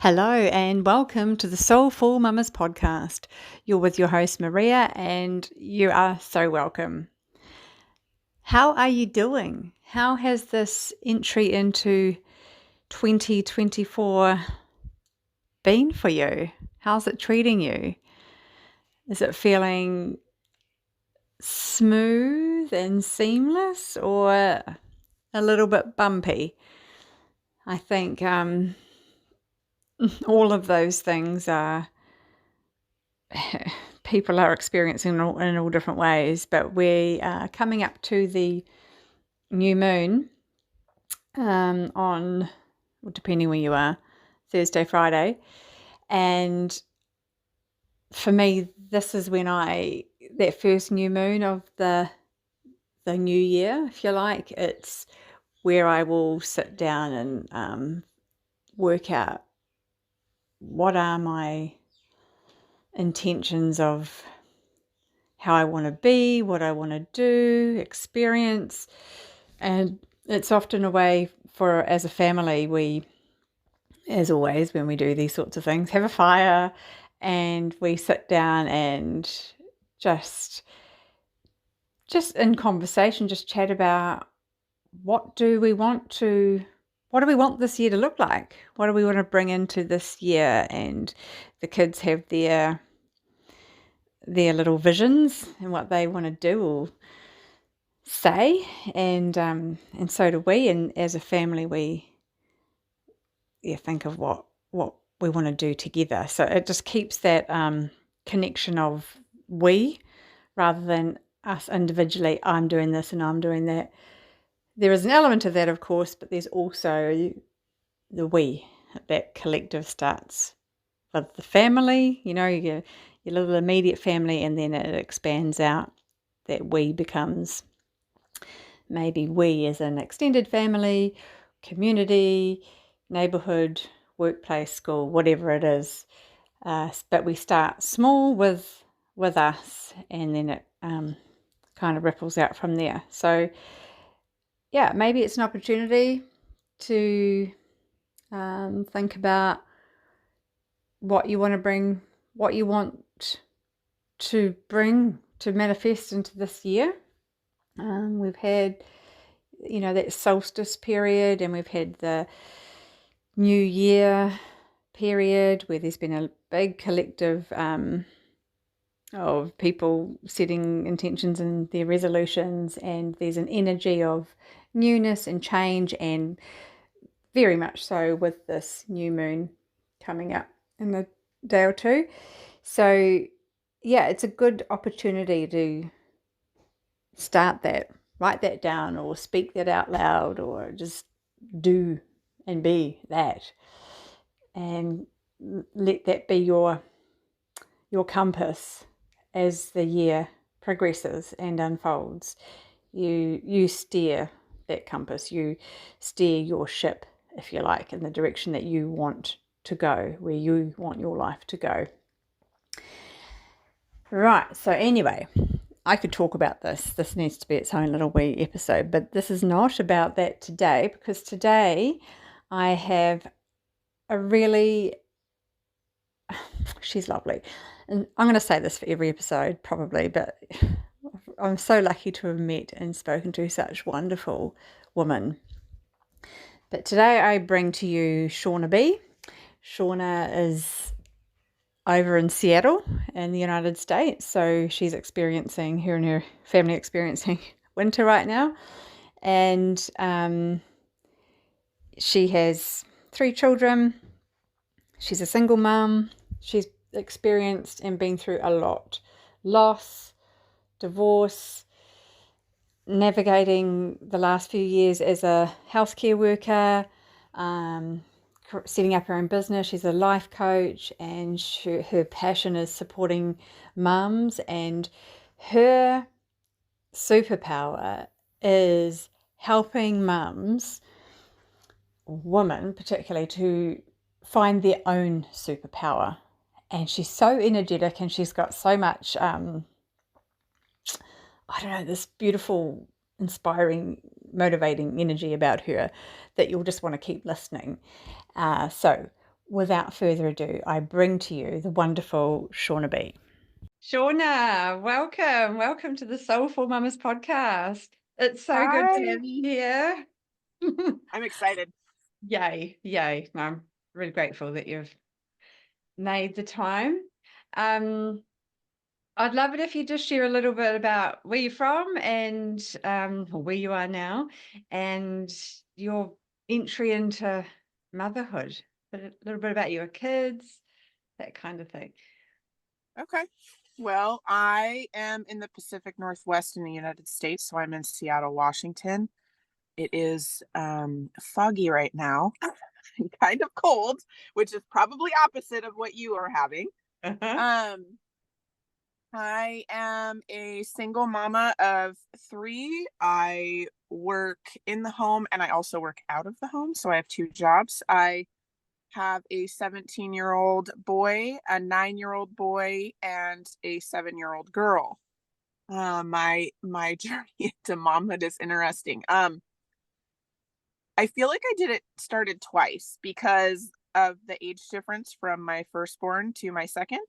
Hello and welcome to the Soulful Mamas podcast. You're with your host Maria and you are so welcome. How are you doing? How has this entry into 2024 been for you? How's it treating you? Is it feeling smooth and seamless or a little bit bumpy? I think all of those things are people are experiencing in all different ways, but we are coming up to the new moon on, depending where you are, Thursday, Friday. And for me, this is when that first new moon of the new year, if you like, it's where I will sit down and work out what are my intentions of how I want to be, what I want to do, experience. And it's often a way for, as a family, we, as always, when we do these sorts of things, have a fire and we sit down and just in conversation, just chat about what do we want this year to look like? What do we want to bring into this year? And the kids have their little visions and what they want to do or say, and so do we. And as a family, we think of what we want to do together. So it just keeps that connection of we, rather than us individually. I'm doing this and I'm doing that. There is an element of that, of course, but there's also the we. That collective starts with the family, your little immediate family, and then it expands out. That we becomes maybe we as an extended family, community, neighborhood, workplace, school, whatever it is. But we start small with us, and then it kind of ripples out from there. So yeah, maybe it's an opportunity to think about what you want to bring, what you want to bring to manifest into this year. We've had, that solstice period, and we've had the New Year period where there's been a big collective of people setting intentions and their resolutions, and there's an energy of newness and change, and very much so with this new moon coming up in a day or two. So yeah, it's a good opportunity to start that, write that down, or speak that out loud, or just do and be that, and let that be your compass as the year progresses and unfolds. You steer that compass, you steer your ship, if you like, in the direction that you want to go, where you want your life to go. Right, so anyway, I could talk about this. This needs to be its own little wee episode, but this is not about that today, because today I have a really, she's lovely. And I'm going to say this for every episode probably, but I'm so lucky to have met and spoken to such wonderful women. But today I bring to you Shauna B. Shauna is over in Seattle in the United States. So she's experiencing, her and her family experiencing winter right now. And she has 3 children. She's a single mum. She's experienced and been through a lot. Loss, divorce, navigating the last few years as a healthcare worker, setting up her own business. She's a life coach, and her passion is supporting mums, and her superpower is helping mums, women particularly, to find their own superpower. And she's so energetic, and she's got so much this beautiful, inspiring, motivating energy about her that you'll just want to keep listening. So without further ado, I bring to you the wonderful Shauna B. Shauna, welcome. Welcome to the Soulful Mamas podcast. It's so good to Hi. have you here. I'm excited. Yay, yay. No, I'm really grateful that you've made the time. I'd love it if you just share a little bit about where you're from and or where you are now and your entry into motherhood. A little bit about your kids, that kind of thing. Okay. Well, I am in the Pacific Northwest in the United States, so I'm in Seattle, Washington. It is foggy right now, and kind of cold, which is probably opposite of what you are having. Uh-huh. Um, I am a single mama of three. I work in the home and I also work out of the home, so I have two jobs. I have a 17-year-old boy, a 9-year-old boy, and a 7-year-old girl. My journey into momhood is interesting. I feel like I did it started twice because of the age difference from my firstborn to my second.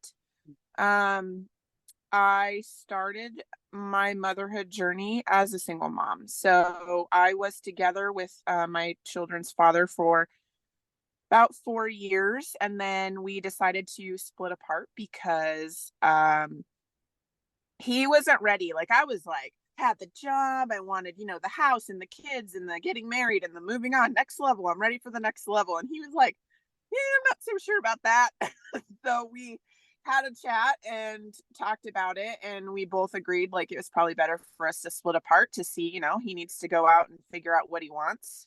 Um, I started my motherhood journey as a single mom. So I was together with my children's father for about 4 years, and then we decided to split apart because he wasn't ready. Like, I was like, had the job, I wanted, the house and the kids and the getting married and the moving on, next level, I'm ready for the next level. And he was like, yeah, I'm not so sure about that. So we had a chat and talked about it, and we both agreed like it was probably better for us to split apart to see, he needs to go out and figure out what he wants,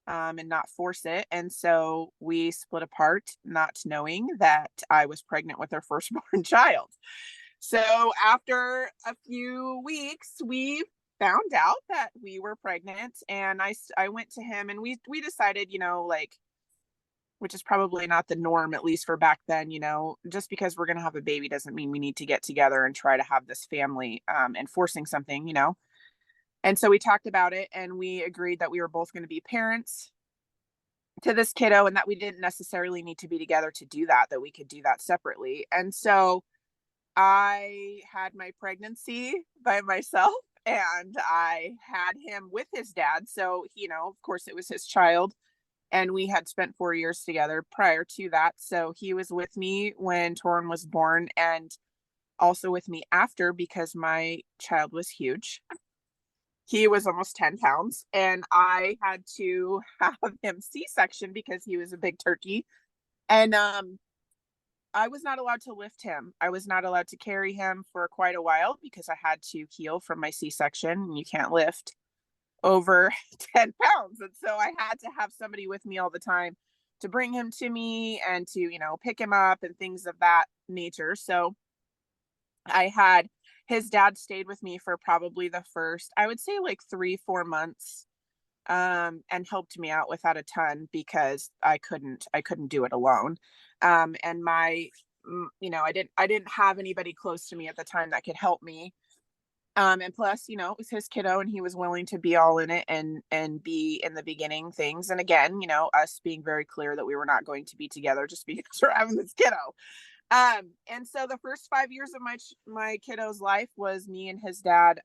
and not force it. And so we split apart, not knowing that I was pregnant with our firstborn child. So after a few weeks, we found out that we were pregnant, and I went to him, and we decided, like, which is probably not the norm, at least for back then, just because we're going to have a baby doesn't mean we need to get together and try to have this family, and forcing something. And so we talked about it, and we agreed that we were both going to be parents to this kiddo, and that we didn't necessarily need to be together to do that, that we could do that separately. And so I had my pregnancy by myself, and I had him with his dad. So, of course, it was his child. And we had spent 4 years together prior to that. So he was with me when Torrin was born, and also with me after, because my child was huge. He was almost 10 pounds, and I had to have him C-section because he was a big turkey. And I was not allowed to lift him. I was not allowed to carry him for quite a while because I had to heal from my C-section, and you can't lift over 10 pounds. And so I had to have somebody with me all the time to bring him to me and to, pick him up and things of that nature. So I had his dad stayed with me for probably the first, I would say, like 3-4 months, and helped me out without a ton because I couldn't do it alone. And I didn't have anybody close to me at the time that could help me. And plus, it was his kiddo, and he was willing to be all in it and be in the beginning things. And again, us being very clear that we were not going to be together just because we're having this kiddo. And so the first 5 years of my kiddo's life was me and his dad.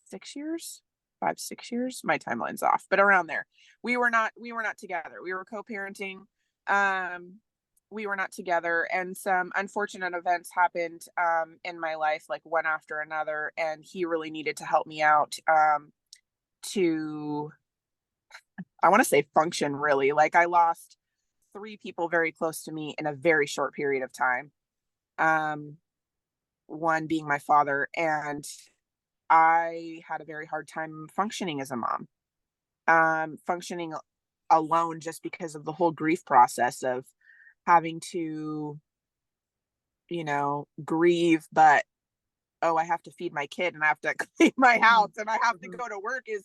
6 years, 5-6 years. My timeline's off, but around there. We were not together. We were co-parenting. Um, we were not together, and some unfortunate events happened in my life, like one after another, and he really needed to help me out, to, I want to say, function, really. Like, I lost 3 people very close to me in a very short period of time. Um, one being my father, and I had a very hard time functioning as a mom, functioning alone, just because of the whole grief process of having to, grieve, but oh, I have to feed my kid, and I have to clean my house, and I have to go to work is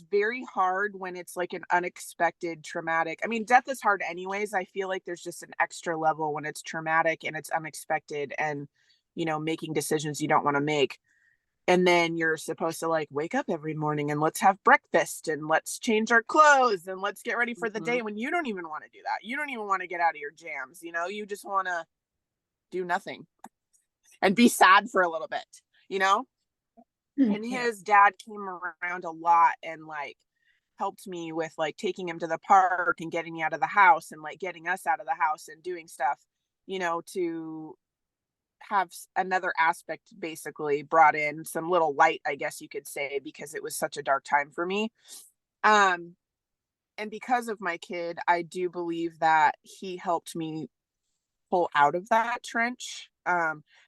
very hard when it's like an unexpected traumatic. I mean, death is hard anyways. I feel like there's just an extra level when it's traumatic and it's unexpected, and making decisions you don't want to make. And then you're supposed to like wake up every morning and let's have breakfast and let's change our clothes and let's get ready for the Mhm. day, when you don't even want to do that. You don't even want to get out of your jams, you just want to do nothing and be sad for a little bit, you know? And Yeah. his dad came around a lot and like helped me with like taking him to the park and getting me out of the house and like getting us out of the house and doing stuff, to have another aspect basically brought in some little light, I guess you could say, because it was such a dark time for me. Um, and because of my kid, I do believe that he helped me pull out of that trench.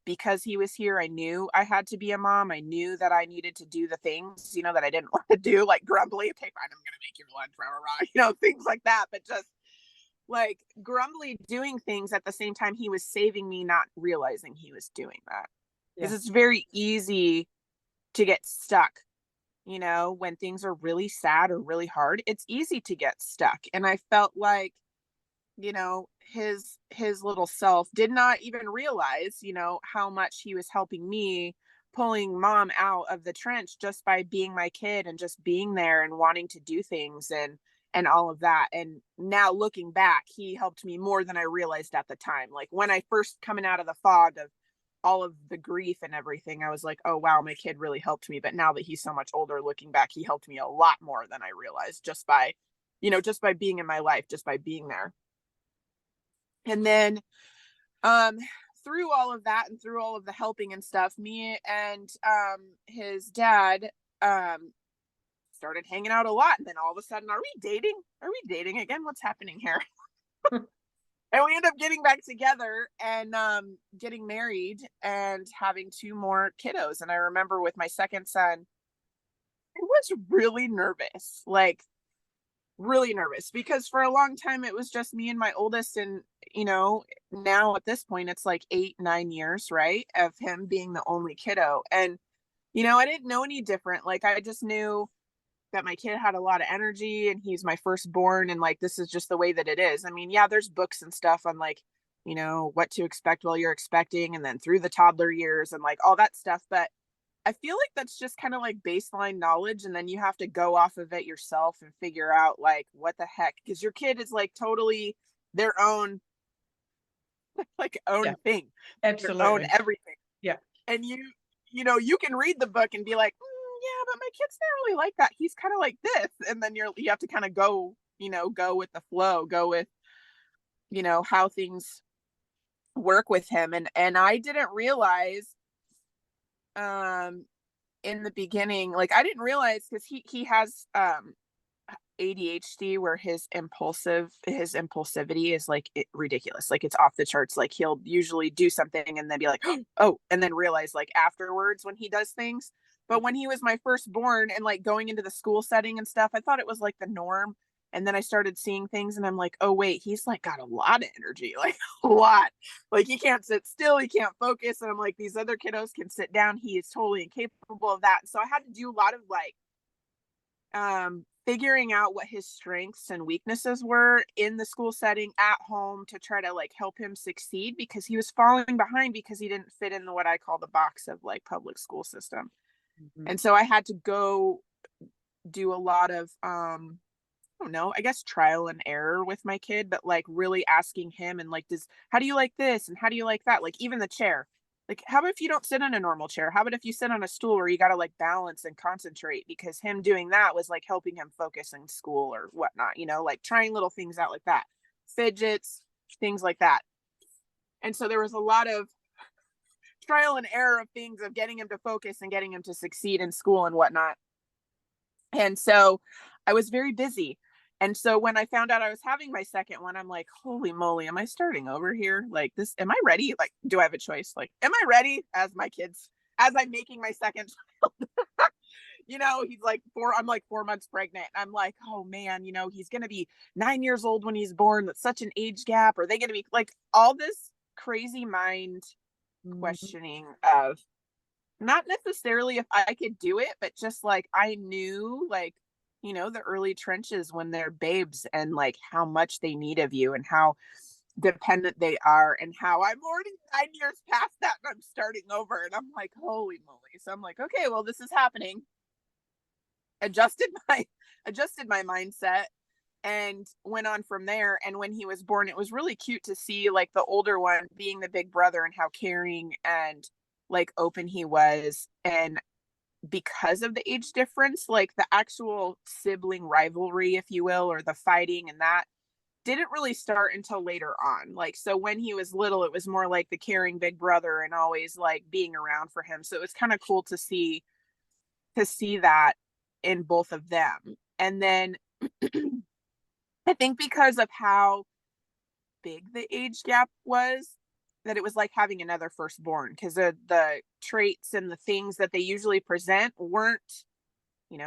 Because he was here, I knew I had to be a mom. I knew that I needed to do the things, that I didn't want to do, like grumbly. Okay, fine, I'm gonna make your lunch, rah, rah, rah, things like that. But just like grumbly doing things at the same time he was saving me, not realizing he was doing that. Because Yeah. it's very easy to get stuck, when things are really sad or really hard. It's easy to get stuck. And I felt like, his little self did not even realize, how much he was helping me, pulling mom out of the trench just by being my kid and just being there and wanting to do things and all of that. And now looking back, he helped me more than I realized at the time. Like when I first coming out of the fog of all of the grief and everything, I was like, oh wow, my kid really helped me. But now that he's so much older, looking back, he helped me a lot more than I realized, just by being in my life, just by being there. And then um through all of that and through all of the helping and stuff, me and his dad um started hanging out a lot. And then all of a sudden, are we dating again, what's happening here? And we end up getting back together and getting married and having two more kiddos. And I remember with my second son, I was really nervous, like really nervous, because for a long time it was just me and my oldest. And now at this point it's like 8-9 years, right, of him being the only kiddo. And I didn't know any different. Like I just knew that my kid had a lot of energy and he's my firstborn, and like this is just the way that it is. I mean, yeah, there's books and stuff on like what to expect while you're expecting and then through the toddler years and like all that stuff. But I feel like that's just kind of like baseline knowledge, and then you have to go off of it yourself and figure out like what the heck, because your kid is like totally their own, like Yeah. own thing, their own Absolutely. everything. Yeah. And you can read the book and be like, yeah, but my kid's not really like that, he's kind of like this. And then you have to kind of go with the flow, go with how things work with him. And I didn't realize um in the beginning, like I didn't realize, because he has ADHD, where his impulsivity is like ridiculous. Like it's off the charts. Like he'll usually do something and then be like, oh, and then realize like afterwards when he does things. But when he was my firstborn and like going into the school setting and stuff, I thought it was like the norm. And then I started seeing things and I'm like, oh wait, he's like got a lot of energy, like a lot. Like he can't sit still, he can't focus. And I'm like, these other kiddos can sit down. He is totally incapable of that. So I had to do a lot of like figuring out what his strengths and weaknesses were in the school setting, at home, to try to like help him succeed, because he was falling behind because he didn't fit in the what I call the box of like public school system. Mhm. And so I had to go do a lot of I don't know, I guess trial and error with my kid, but like really asking him and like, how do you like this? And how do you like that? Like even the chair. Like, how about if you don't sit in a normal chair? How about if you sit on a stool where you got to like balance and concentrate? Because him doing that was like helping him focus in school or whatnot, like trying little things out like that, fidgets, things like that. And so there was a lot of trial and error of things of getting him to focus and getting him to succeed in school and whatnot. And so I was very busy. And so when I found out I was having my second one, I'm like, holy moly, am I starting over here? Like this, am I ready? Like, do I have a choice? Like, am I ready as I'm making my second child? He's like I'm like 4 months pregnant. I'm like, oh man, he's going to be 9 years old when he's born. That's such an age gap. Are they going to be like all this crazy mind Mhm. questioning of not necessarily if I could do it, but just like I knew, like, the early trenches when they're babes and like how much they need of you and how dependent they are, and how I'm already 9 years past that and I'm starting over. And I'm like, holy moly. So I'm like, okay, well, this is happening. Adjusted my adjusted my mindset and went on from there. And when he was born, it was really cute to see like the older one being the big brother and how caring and like open he was. And because of the age difference, like the actual sibling rivalry, if you will, or the fighting and that didn't really start until later on. Like, so when he was little, it was more like the caring big brother and always like being around for him. So it was kind of cool to see that in both of them. And then I think because of how big the age gap was, that it was like having another firstborn, because the traits and the things that they usually present weren't,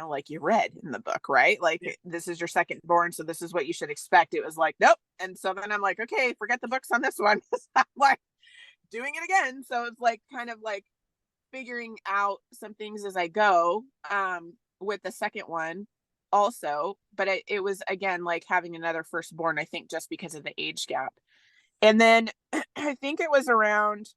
like you read in the book, right? Like, this is your second born, so this is what you should expect. It was like, nope. And so then I'm like, okay, forget the books on this one. I'm like doing it again. So it's like kind of like figuring out some things as I go, with the second one also. But it was again like having another firstborn, I think, just because of the age gap. And then I think it was around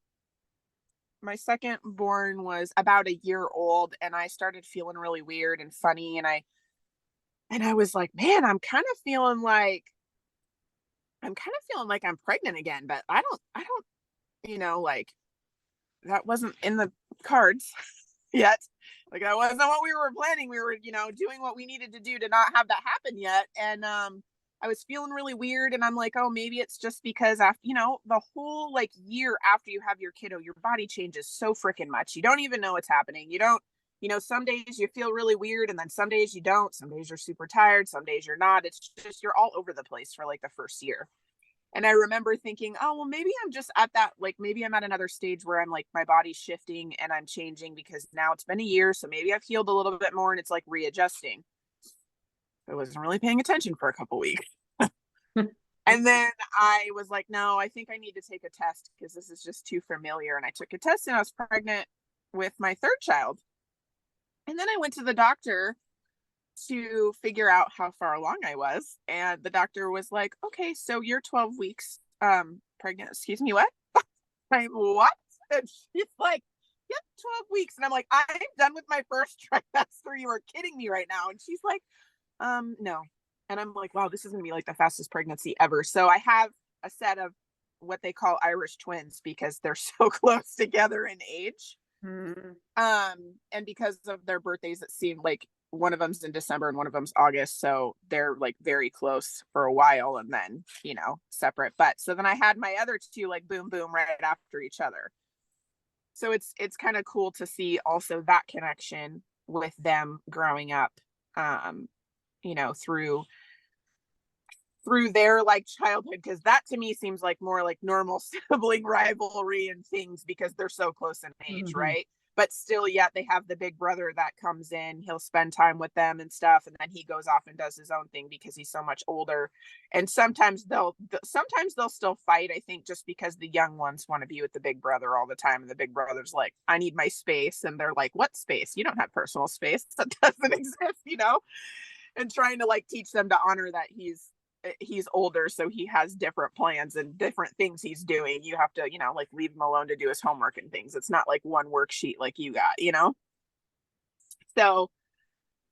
my second born was about a year old, and I started feeling really weird and funny. And I was like, man, I'm kind of feeling like I'm pregnant again, but I don't, like, that wasn't in the cards yet. Like, that wasn't what we were planning. We were, doing what we needed to do to not have that happen yet. And I was feeling really weird, and I'm like, oh, maybe it's just because after, the whole like year after you have your kiddo, your body changes so freaking much. You don't even know what's happening. You don't, some days you feel really weird, and then some days you don't. Some days you're super tired, some days you're not. It's just you're all over the place for like the first year. And I remember thinking, oh, well, maybe I'm just at that, like, maybe I'm at another stage where I'm like, my body's shifting and I'm changing because now it's been a year. So maybe I've healed a little bit more and it's like readjusting. I wasn't really paying attention for a couple weeks. And then I was like, no, I think I need to take a test because this is just too familiar. And I took a test and I was pregnant with my third child. And then I went to the doctor to figure out how far along I was. And the doctor was like, okay, so you're 12 weeks pregnant. Excuse me, what? I'm what? And she's like, yep, 12 weeks. And I'm like, I'm done with my first trimester. You are kidding me right now. And she's like, no. And I'm like, wow, this is going to be like the fastest pregnancy ever. So I have a set of what they call Irish twins because they're so close together in age. Mm. And because of their birthdays, it seemed like one of them's in December and one of them's August. So they're like very close for a while and then, separate. But so then I had my other two like boom, boom right after each other. So it's kind of cool to see also that connection with them growing up, um, through their like childhood, because that to me seems like more like normal sibling rivalry and things because they're so close in age, Mm-hmm. right? But still, yet they have the big brother that comes in, he'll spend time with them and stuff, and then he goes off and does his own thing because he's so much older. And sometimes they'll still fight, I think, just because the young ones want to be with the big brother all the time, and the big brother's like, I need my space, and they're like, what space? You don't have personal space. That doesn't exist. And trying to like teach them to honor that he's older, so he has different plans and different things he's doing. You have to, like leave him alone to do his homework and things. It's not like one worksheet like you got. So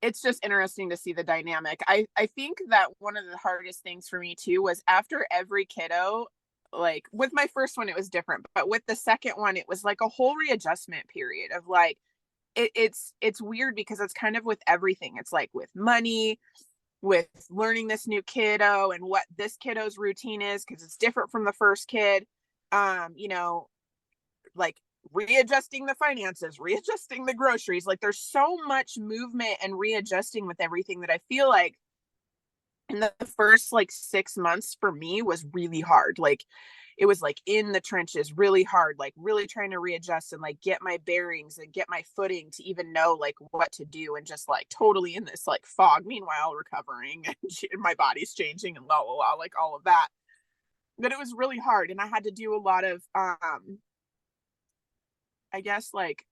it's just interesting to see the dynamic. I think that one of the hardest things for me too was after every kiddo, like with my first one it was different, but with the second one it was like a whole readjustment period of like it's weird because it's kind of with everything. It's like with money, with learning this new kiddo and what this kiddo's routine is because it's different from the first kid. Like readjusting the finances, readjusting the groceries. Like there's so much movement and readjusting with everything that I feel like in the first like 6 months for me was really hard. Like it was like in the trenches, really hard, like really trying to readjust and like get my bearings and get my footing to even know like what to do, and just like totally in this like fog, meanwhile recovering and my body's changing and like all of that. But it was really hard, and I had to do a lot of I guess like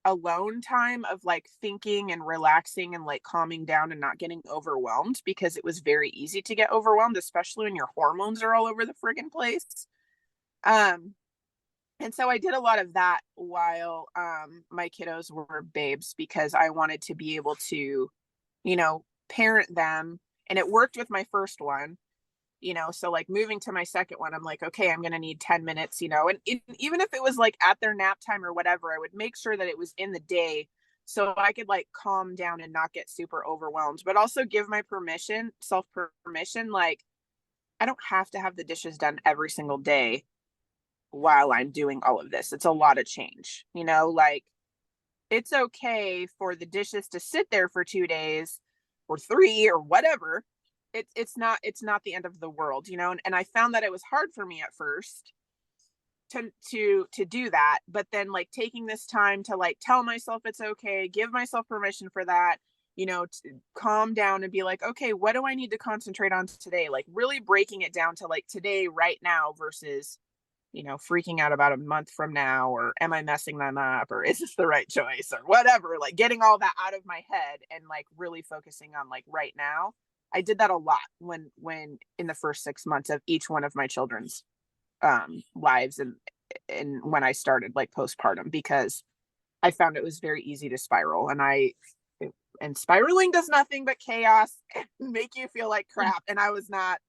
alone time of like thinking and relaxing and like calming down and not getting overwhelmed, because it was very easy to get overwhelmed, especially when your hormones are all over the friggin' place. Um, and so I did a lot of that while my kiddos were babes, because I wanted to be able to, parent them. And it worked with my first one, so like moving to my second one, I'm like, okay, I'm going to need 10 minutes, and even if it was like at their nap time or whatever, I would make sure that it was in the day so I could like calm down and not get super overwhelmed, but also give my self permission. Like, I don't have to have the dishes done every single day while I'm doing all of this. It's a lot of change, like it's okay for the dishes to sit there for 2 days or 3 or whatever. It's not the end of the world, and I found that it was hard for me at first to do that, but then like taking this time to like tell myself it's okay, give myself permission for that, to calm down and be like, okay, what do I need to concentrate on today, like really breaking it down to like today, right now, versus freaking out about a month from now, or am I messing them up, or is this the right choice, or whatever, like getting all that out of my head and like really focusing on like right now. I did that a lot when in the first 6 months of each one of my children's lives, and when I started like postpartum, because I found it was very easy to spiral, and spiraling does nothing but chaos and make you feel like crap, and I was not,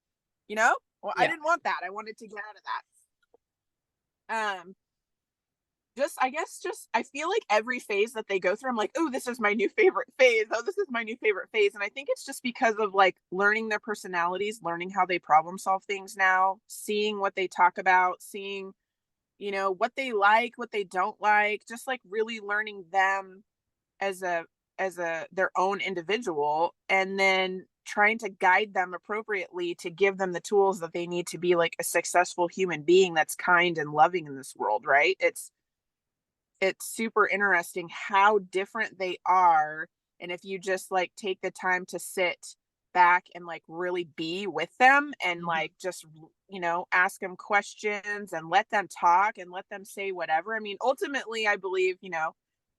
well, I Yeah. didn't want that. I wanted to get out of that. Just I guess just I feel like every phase that they go through, I'm like, oh, this is my new favorite phase. Oh, this is my new favorite phase. And I think it's just because of like learning their personalities, learning how they problem solve things now, seeing what they talk about, seeing, what they like, what they don't like, just like really learning them as a their own individual, and then trying to guide them appropriately to give them the tools that they need to be like a successful human being that's kind and loving in this world, right? It's super interesting how different they are. And if you just like take the time to sit back and like really be with them and Mhm. like just, ask them questions and let them talk and let them say whatever. I mean, ultimately, I believe,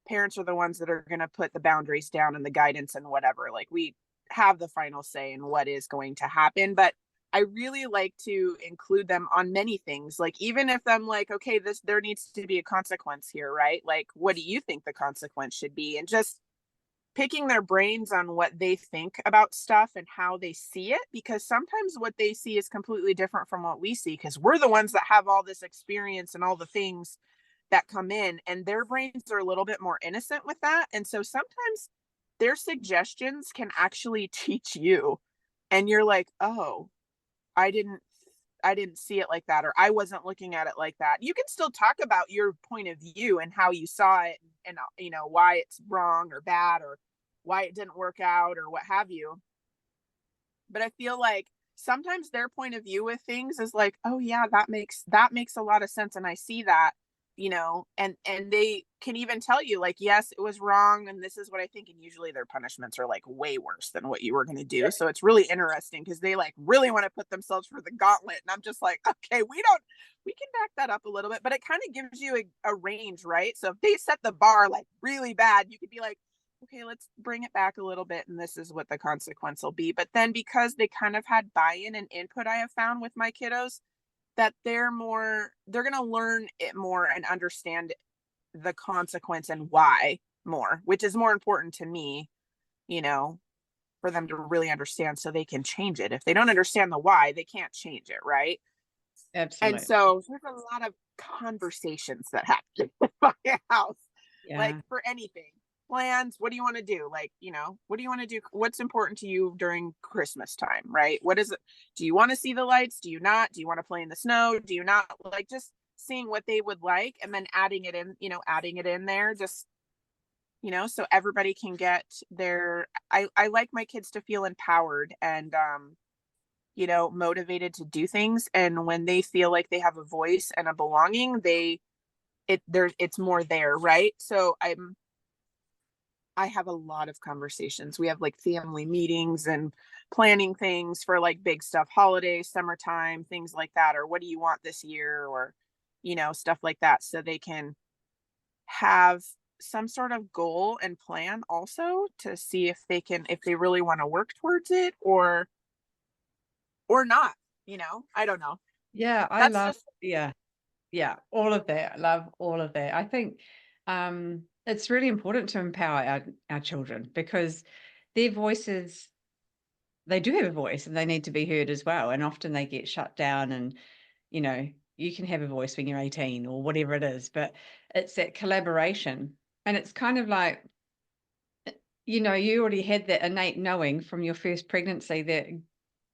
parents are the ones that are going to put the boundaries down and the guidance and whatever. Like, we have the final say in what is going to happen. But I really like to include them on many things. Like, even if I'm like, okay, there needs to be a consequence here, right? Like, what do you think the consequence should be? And just picking their brains on what they think about stuff and how they see it, because sometimes what they see is completely different from what we see, because we're the ones that have all this experience and all the things that come in, and their brains are a little bit more innocent with that. And so sometimes their suggestions can actually teach you, and you're like, oh, I didn't I didn't see it like that, or I wasn't looking at it like that. You can still talk about your point of view and how you saw it, and why it's wrong or bad, or why it didn't work out, or what have you. But I feel like sometimes their point of view with things is like, oh yeah, that makes a lot of sense, and I see that, and they can even tell you like, yes, it was wrong, and this is what I think. And usually their punishments are like way worse than what you were going to do. So it's really interesting, because they like really want to put themselves for the gauntlet, and I'm just like, okay, we can back that up a little bit, but it kind of gives you a range, right? So if they set the bar like really bad, you could be like, okay, let's bring it back a little bit, and this is what the consequence will be. But then, because they kind of had buy-in and input, I have found with my kiddos that they're going to learn it more and understand the consequence and why more, which is more important to me, you know, for them to really understand so they can change it. If they don't understand the why, they can't change it, right? And Absolutely. so there's a lot of conversations that happen with my house, like Yeah. for anything. Plans, what do you want to do? Like, what do you want to do? What's important to you during Christmas time, right? What is it? Do you want to see the lights? Do you not? Do you want to play in the snow? Do you not? Like, just seeing what they would like, and then adding it in there, just, so everybody can get I like my kids to feel empowered and motivated to do things. And when they feel like they have a voice and a belonging, it's more there, right? So I have a lot of conversations. We have like family meetings and planning things for like big stuff, holidays, summertime, things like that, or what do you want this year, or stuff like that, so they can have some sort of goal and plan also to see if they really want to work towards it or not, I don't know. Yeah, I That's love just yeah, yeah, all of that. I love all of that. I think it's really important to empower our children because their voices, they do have a voice and they need to be heard as well. And often they get shut down and, you know, you can have a voice when you're 18 or whatever it is, but it's that collaboration. And it's kind of like, you already had that innate knowing from your first pregnancy that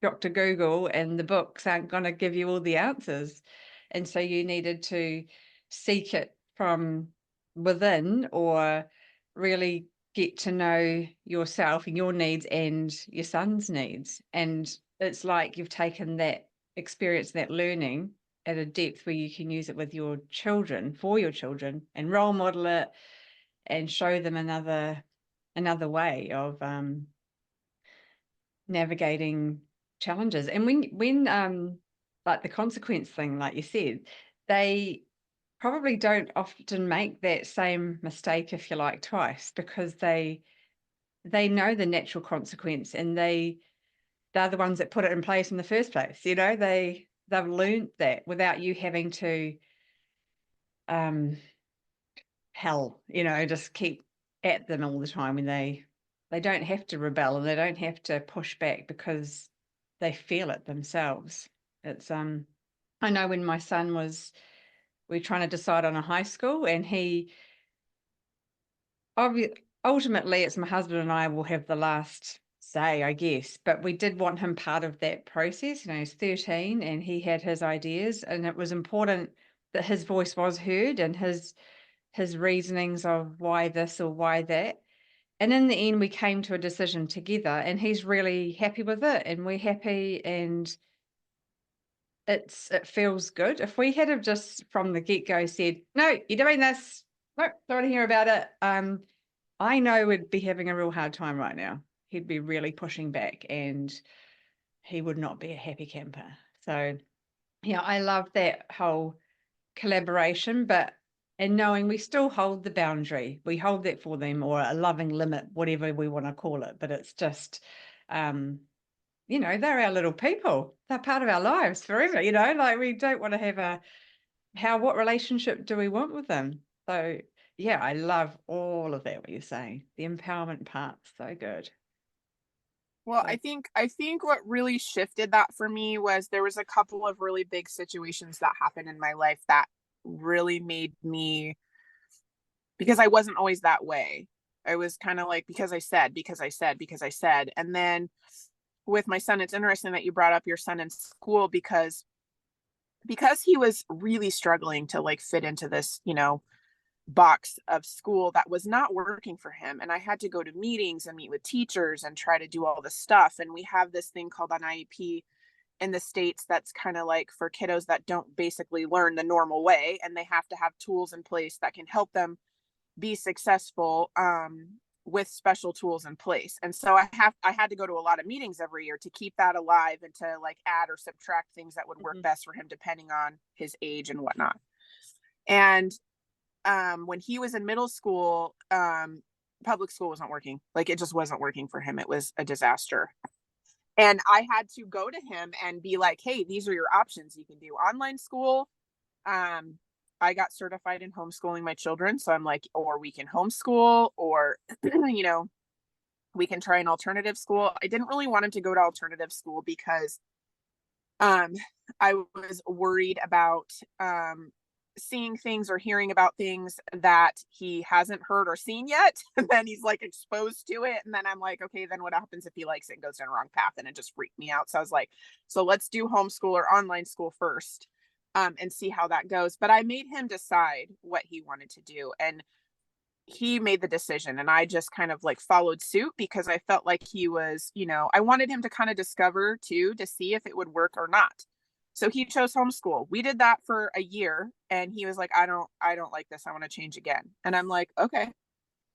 Dr. Google and the books aren't going to give you all the answers. And so you needed to seek it from within or really get to know yourself and your needs and your son's needs. And it's like you've taken that experience, that learning at a depth where you can use it with your children, for your children, and role model it and show them another way of navigating challenges. And when like the consequence thing, like you said, they probably don't often make that same mistake, if you like, twice because they know the natural consequence and they're the ones that put it in place in the first place. They've learned that without you having to um just keep at them all the time when they don't have to rebel and they don't have to push back because they feel it themselves. It's I know when my son was we are trying to decide on a high school and he ultimately it's my husband and I will have the last say, I guess, but we did want him part of that process. He's 13 and he had his ideas and it was important that his voice was heard and his reasonings of why this or why that. And in the end, we came to a decision together, and he's really happy with it, and we're happy, and it feels good. If we had have just from the get go said, "No, you're doing this. No, don't want to hear about it," I know we'd be having a real hard time right now. He'd be really pushing back, and he would not be a happy camper. So, yeah, I love that whole collaboration, but and knowing we still hold the boundary, we hold that for them or a loving limit, whatever we want to call it. But it's just, um, they're our little people. They're part of our lives forever. Like we don't want to have what relationship do we want with them? So yeah, I love all of that. What you're saying, the empowerment part, so good. well, So, I think what really shifted that for me was there was a couple of really big situations that happened in my life that really made me, because I wasn't always that way. I was kind of like, because I said, because I said, because I said. And then with my son, it's interesting that you brought up your son in school because he was really struggling to like fit into this, box of school that was not working for him. And I had to go to meetings and meet with teachers and try to do all this stuff. And we have this thing called an IEP in the States that's kind of like for kiddos that don't basically learn the normal way. And they have to have tools in place that can help them be successful, with special tools in place. And so I had to go to a lot of meetings every year to keep that alive and to like add or subtract things that would work mhm, best for him depending on his age and whatnot. And when he was in middle school, public school wasn't working. Like it just wasn't working for him. It was a disaster. And I had to go to him and be like, hey, these are your options. You can do online school. Um, I got certified in homeschooling my children. So I'm like, or we can homeschool, or, we can try an alternative school. I didn't really want him to go to alternative school because um, I was worried about seeing things or hearing about things that he hasn't heard or seen yet. And then he's like exposed to it. And then I'm like, okay, then what happens if he likes it and goes down the wrong path? And it just freaked me out. So I was like, so let's do homeschool or online school first, and see how that goes. But I made him decide what he wanted to do. And he made the decision and I just kind of like followed suit because I felt like he was, I wanted him to kind of discover too to see if it would work or not. So he chose homeschool. We did that for a year and he was like, I don't like this. I want to change again. And I'm like, okay.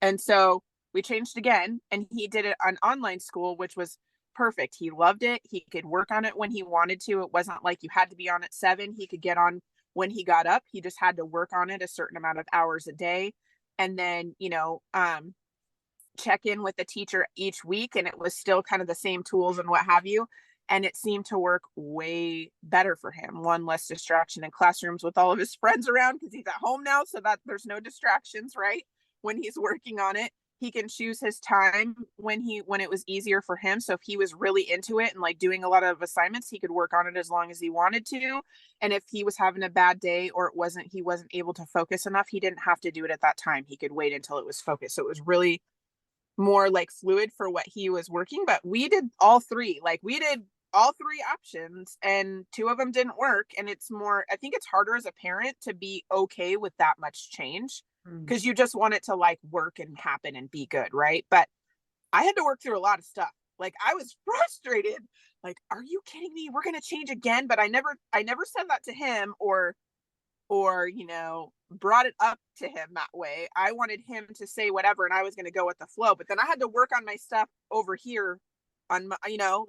And so we changed again and he did it on online school, which was perfect. He loved it. He could work on it when he wanted to. It wasn't like you had to be on at 7. He could get on when he got up. He just had to work on it a certain amount of hours a day. and then, check in with the teacher each week, and it was still kind of the same tools and what have you. And it seemed to work way better for him. One, less distraction in classrooms with all of his friends around because he's at home now, so that there's no distractions, right? When he's working on it, he can choose his time when it was easier for him. So if he was really into it and like doing a lot of assignments, he could work on it as long as he wanted to. And if he was having a bad day or he wasn't able to focus enough, he didn't have to do it at that time. He could wait until it was focused. So it was really more like fluid for what he was working. But we did all three. Like we did all three options and two of them didn't work. And it's more, I think it's harder as a parent to be okay with that much change Mm. because you just want it to like work and happen and be good, right? But I had to work through a lot of stuff. Like I was frustrated. Like, are you kidding me? We're gonna change again. But I never said that to him or brought it up to him that way. I wanted him to say whatever and I was going to go with the flow, but then I had to work on my stuff over here on my,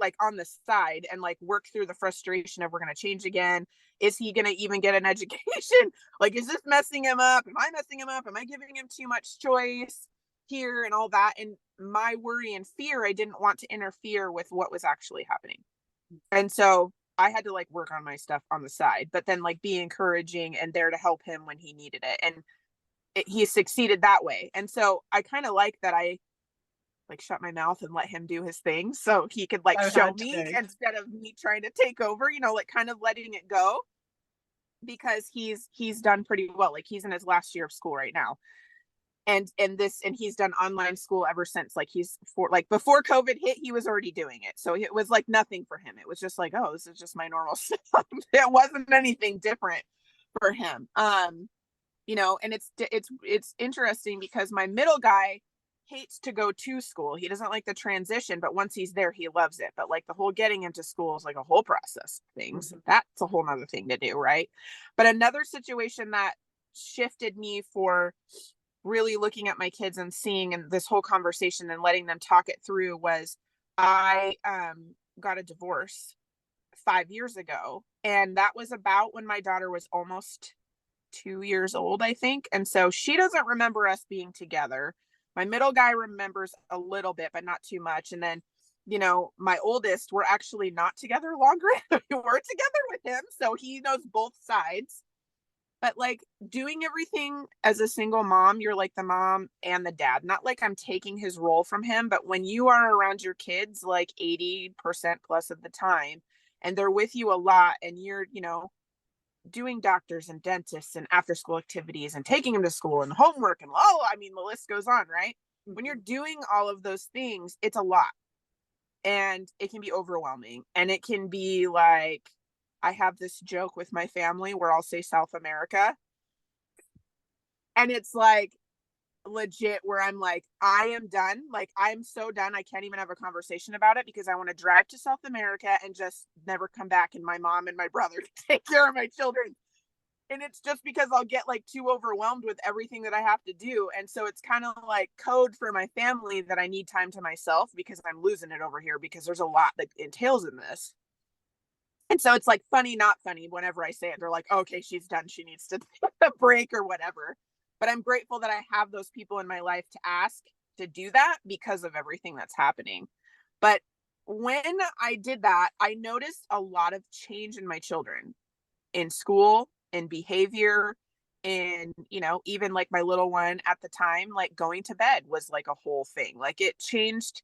like on the side and like work through the frustration of we're going to change again. Is he going to even get an education? Like, is this messing him up? Am I messing him up? Am I giving him too much choice here and all that? And my worry and fear, I didn't want to interfere with what was actually happening. And so I had to like work on my stuff on the side, but then like be encouraging and there to help him when he needed it. And he succeeded that way. And so I kind of like that I like shut my mouth and let him do his thing so he could like So show hard to me do. instead of me trying to take over, like kind of letting it go because he's done pretty well. Like he's in his last year of school right now. And he's done online school ever since. Like he's for like before COVID hit, he was already doing it. So it was like nothing for him. It was just like, oh, this is just my normal stuff. It wasn't anything different for him. And it's interesting because my middle guy hates to go to school. He doesn't like the transition, but once he's there, he loves it. But like the whole getting into school is like a whole process of things. Mhm. That's a whole nother thing to do, right? But another situation that shifted me for really looking at my kids and seeing and this whole conversation and letting them talk it through was I got a divorce 5 years ago. And that was about when my daughter was almost 2 years old, I think. And so she doesn't remember us being together. My middle guy remembers a little bit, but not too much. And then, my oldest, we're actually not together longer. We were together with him. So he knows both sides. But like doing everything as a single mom, you're like the mom and the dad. Not like I'm taking his role from him, but when you are around your kids like 80% plus of the time, and they're with you a lot, and you're, doing doctors and dentists and after school activities and taking them to school and homework and I mean, the list goes on, right? When you're Mhm. doing all of those things, it's a lot and it can be overwhelming. And it can be like, I have this joke with my family where I'll say South America. And it's like legit where I'm like, I am done. Like, I'm so done. I can't even have a conversation about it because I want to drive to South America and just never come back. And my mom and my brother take care of my children. And it's just because I'll get like too overwhelmed with everything that I have to do. And so it's kind of like code for my family that I need time to myself because I'm losing it over here because there's a lot that entails in this. And so it's like funny, not funny. Whenever I say it, they're like, okay, she's done. She needs to take a break or whatever. But I'm grateful that I have those people in my life to ask to do that because of everything that's happening. But when I did that, I noticed a lot of change in my children in school, in behavior, in, even like my little one at the time, like going to bed was like a whole thing. Like it changed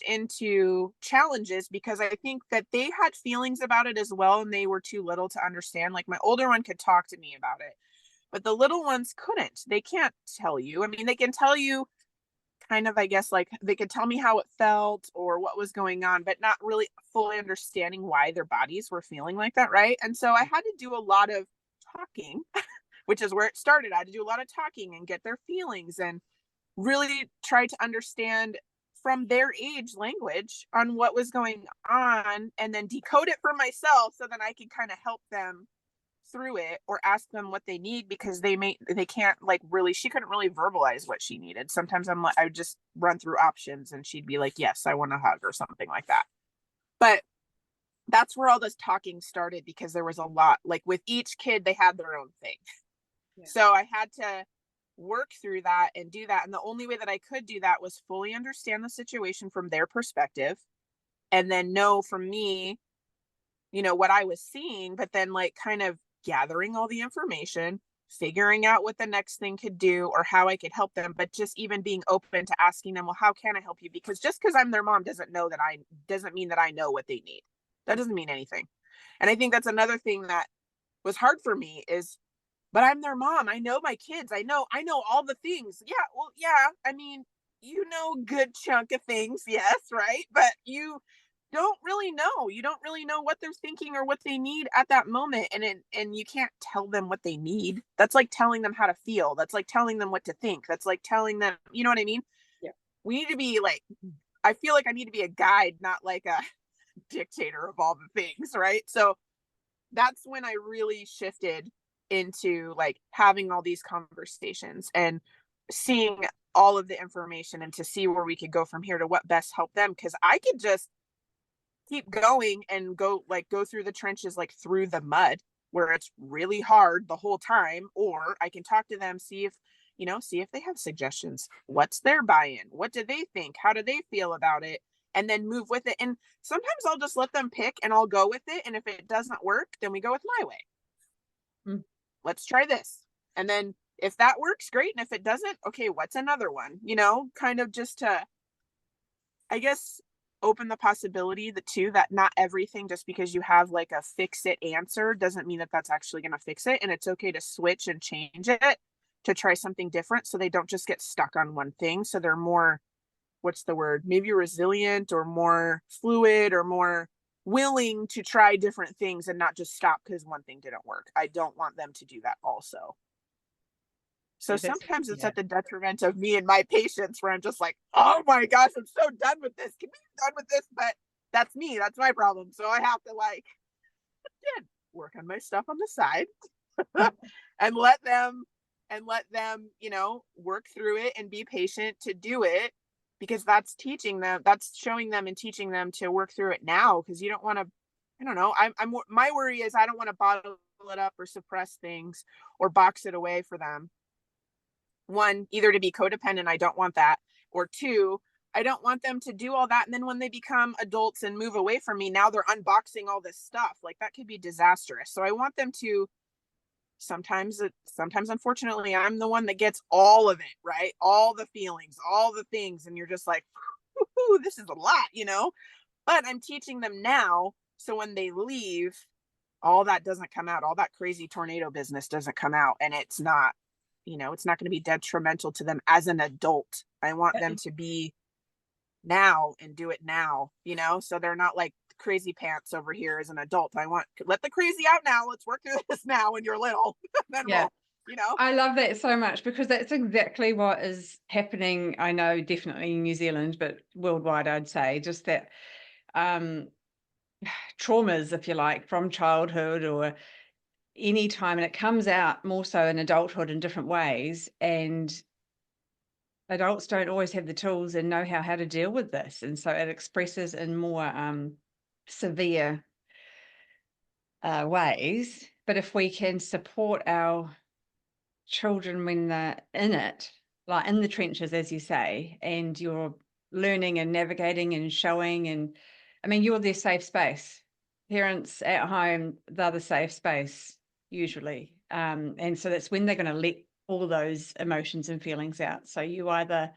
into challenges because I think that they had feelings about it as well and they were too little to understand. Like my older one could talk to me about it, but the little ones couldn't. They can't tell you. I mean, they can tell you kind of, I guess, like they could tell me how it felt or what was going on, but not really fully understanding why their bodies were feeling like that, right? And so I had to do a lot of talking, which is where it started. I had to do a lot of talking and get their feelings and really try to understand from their age language on what was going on and then decode it for myself so that I could kind of help them through it or ask them what they need because they can't like really she couldn't really verbalize what she needed. Sometimes I would just run through options and she'd be like, yes, I want a hug or something like that. But that's where all this talking started because there was a lot like with each kid they had their own thing. Yeah. So I had to work through that and do that. And the only way that I could do that was fully understand the situation from their perspective, and then know from me, what I was seeing, but then like kind of gathering all the information, figuring out what the next thing could do or how I could help them, but just even being open to asking them, well, how can I help you? Because just because I'm their mom doesn't mean that I know what they need. That doesn't mean anything. And I think that's another thing that was hard for me is, but I'm their mom. I know my kids. I know all the things. Yeah, well, yeah. I mean, good chunk of things, yes, right? But don't really know. You don't really know what they're thinking or what they need at that moment. And you can't tell them what they need. That's like telling them how to feel. That's like telling them what to think. That's like telling them, you know what I mean? Yeah. We need to be like, I feel like I need to be a guide, not like a dictator of all the things, right? So that's when I really shifted into like having all these conversations and seeing all of the information and to see where we could go from here to what best help them. Cause I could just keep going and go through the trenches, like through the mud where it's really hard the whole time, or I can talk to them, see if they have suggestions. What's their buy-in? What do they think? How do they feel about it? And then move with it. And sometimes I'll just let them pick and I'll go with it. And if it doesn't work, then we go with my way. Mm. Let's try this. And then if that works, great. And if it doesn't, okay, what's another one? Kind of just to, I guess, open the possibility the two that not everything, just because you have like a fix it answer, doesn't mean that that's actually going to fix it. And it's okay to switch and change it to try something different, so they don't just get stuck on one thing. So they're more, what's the word, maybe resilient or more fluid or more willing to try different things and not just stop because one thing didn't work. I don't want them to do that also. So Yeah, that's sometimes it's yeah. at the detriment of me and my patients, where I'm just like, oh my gosh, I'm so done with this. Can we be done with this? But that's me. That's my problem. So I have to like, again, work on my stuff on the side and let them, work through it and be patient to do it, because that's showing them and teaching them to work through it now. Cause you don't want to, I don't know. My worry is I don't want to bottle it up or suppress things or box it away for them. One, either to be codependent, I don't want that, or two, I don't want them to do all that and then when they become adults and move away from me, now they're unboxing all this stuff. Like that could be disastrous. So I want them to, sometimes unfortunately I'm the one that gets all of it, right? All the feelings, all the things, and you're just like, this is a lot. But I'm teaching them now, so when they leave, all that doesn't come out. All that crazy tornado business doesn't come out, and it's not going to be detrimental to them as an adult. I want them to be now and do it now, so they're not like crazy pants over here as an adult. I want, let the crazy out now. Let's work through this now when you're little. Then Yeah. you know. I love that so much because that's exactly what is happening. I know definitely in New Zealand, but worldwide, I'd say just that um, traumas, if you like, from childhood or any time, and it comes out more so in adulthood in different ways. And adults don't always have the tools and know how to deal with this. And so it expresses in more severe ways. But if we can support our children when they're in it, like in the trenches, as you say, and you're learning and navigating and showing, and I mean, you're their safe space. Parents at home, they're the safe space usually. And so that's when they're going to let all those emotions and feelings out. So you either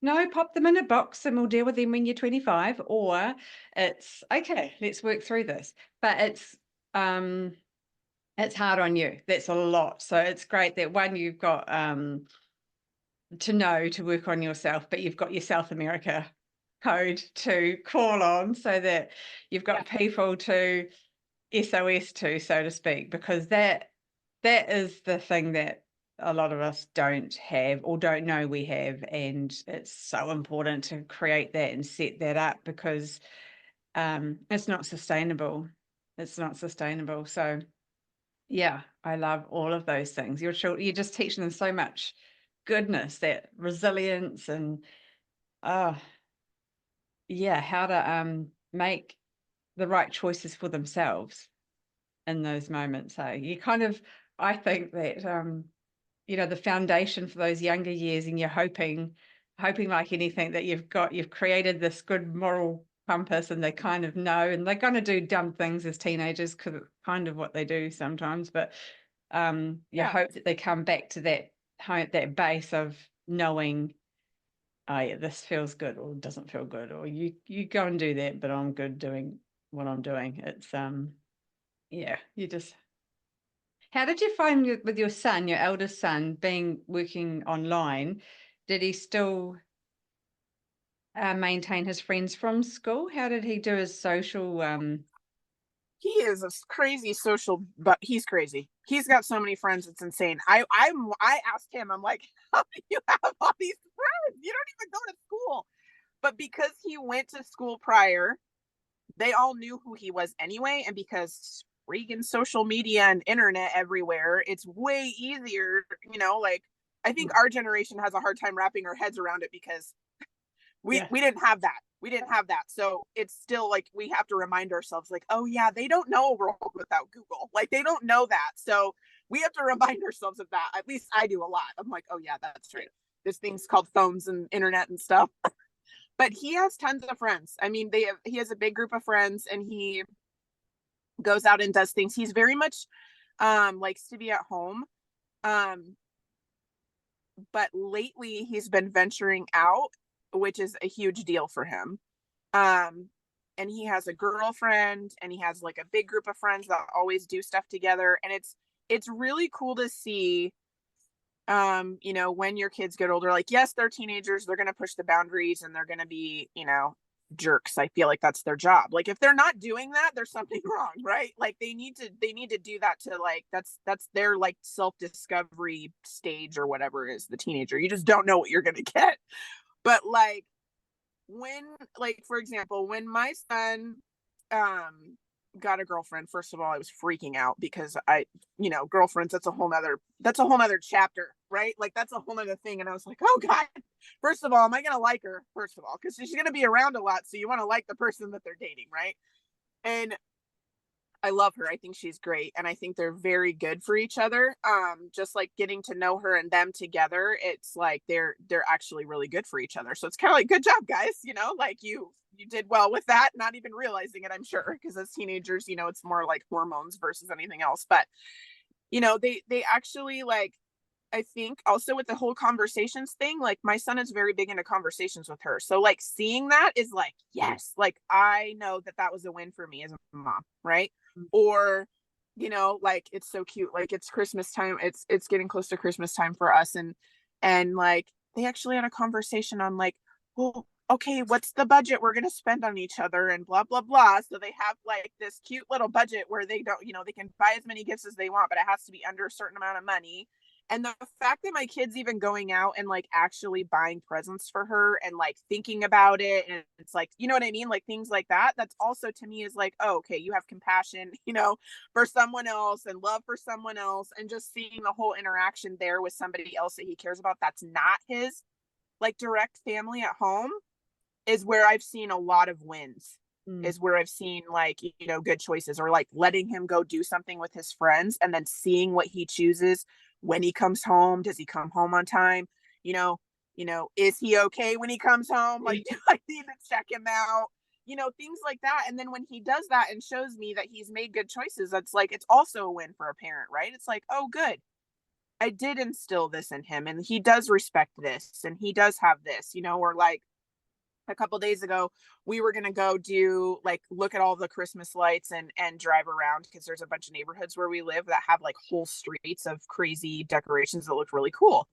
no, pop them in a box and we'll deal with them when you're 25, or it's okay, let's work through this. But it's hard on you. That's a lot. So it's great that one, you've got to know to work on yourself, but you've got your South America code to call on so that you've got people to SOS to, so to speak, because that is the thing that a lot of us don't have or don't know we have. And it's so important to create that and set that up because it's not sustainable. It's not sustainable. So yeah, I love all of those things. Your children, you're just teaching them so much goodness, that resilience and uh yeah, how to make the right choices for themselves in those moments. So you kind of, I think that the foundation for those younger years, and you're hoping like anything that you've created this good moral compass, and they kind of know, and they're going to do dumb things as teenagers because it's kind of what they do sometimes, but you Yeah. hope that they come back to that base of knowing, oh yeah, this feels good or doesn't feel good, or you go and do that, but I'm good doing what I'm doing. It's yeah, you just how did you find with your son, your eldest son, being working online? Did he still maintain his friends from school? How did he do his social? He is a crazy social, but he's crazy. He's got so many friends, it's insane. I asked him, I'm like, how do you have all these friends? You don't even go to school. But because he went to school prior, they all knew who he was anyway. And because freaking social media and internet everywhere, it's way easier, like I think our generation has a hard time wrapping our heads around it because we Yeah, we didn't have that. We didn't have that. So it's still like we have to remind ourselves like, oh yeah, they don't know a world without Google. Like they don't know that. So we have to remind ourselves of that. At least I do a lot. I'm like, oh yeah, that's yeah. right. There's things called phones and internet and stuff. But he has tons of friends. I mean, he has a big group of friends and he goes out and does things. He's very much likes to be at home. Um but lately he's been venturing out, which is a huge deal for him. Um, and he has a girlfriend and he has like a big group of friends that always do stuff together. And it's really cool to see when your kids get older, like yes, they're teenagers, they're gonna push the boundaries and they're gonna be, jerks. I feel like that's their job. Like if they're not doing that, there's something wrong, right? Like they need to do that to like that's their like self-discovery stage or whatever is the teenager. You just don't know what you're gonna get. But like when like for example when my son um got a girlfriend, first of all I was freaking out because girlfriends, that's a whole nother chapter, right? Like that's a whole nother thing. And I was like, oh god, first of all, am I gonna like her? First of all, because she's gonna be around a lot, so you want to like the person that they're dating, right? And I love her. I think she's great. And I think they're very good for each other. Just like getting to know her and them together, it's like they're actually really good for each other. So it's kind of like, good job, guys. Like you did well with that, not even realizing it, I'm sure. Because as teenagers, it's more like hormones versus anything else. But they actually like I think also with the whole conversations thing, like my son is very big into conversations with her. So like seeing that is like, yes, like I know that that was a win for me as a mom, right? Or like it's so cute. Like it's Christmas time. It's getting close to Christmas time for us and like they actually had a conversation on like, well, okay, what's the budget we're going to spend on each other and blah blah blah. So they have like this cute little budget where they don't, they can buy as many gifts as they want, but it has to be under a certain amount of money. And the fact that my kid's even going out and like actually buying presents for her and like thinking about it, and it's like, you know what I mean? Like things like that. That's also to me is like, oh, okay, you have compassion, for someone else and love for someone else. And just seeing the whole interaction there with somebody else that he cares about that's not his like direct family at home is where I've seen a lot of wins. Mm. Is where I've seen like, good choices, or like letting him go do something with his friends and then seeing what he chooses when he comes home. Does he come home on time? Is he okay when he comes home? Like, do I need to check him out? Things like that. And then when he does that and shows me that he's made good choices, that's like, it's also a win for a parent, right? It's like, oh, good. I did instill this in him and he does respect this and he does have this, or like, a couple days ago we were going to go do like look at all the Christmas lights and drive around because there's a bunch of neighborhoods where we live that have like whole streets of crazy decorations that look really cool.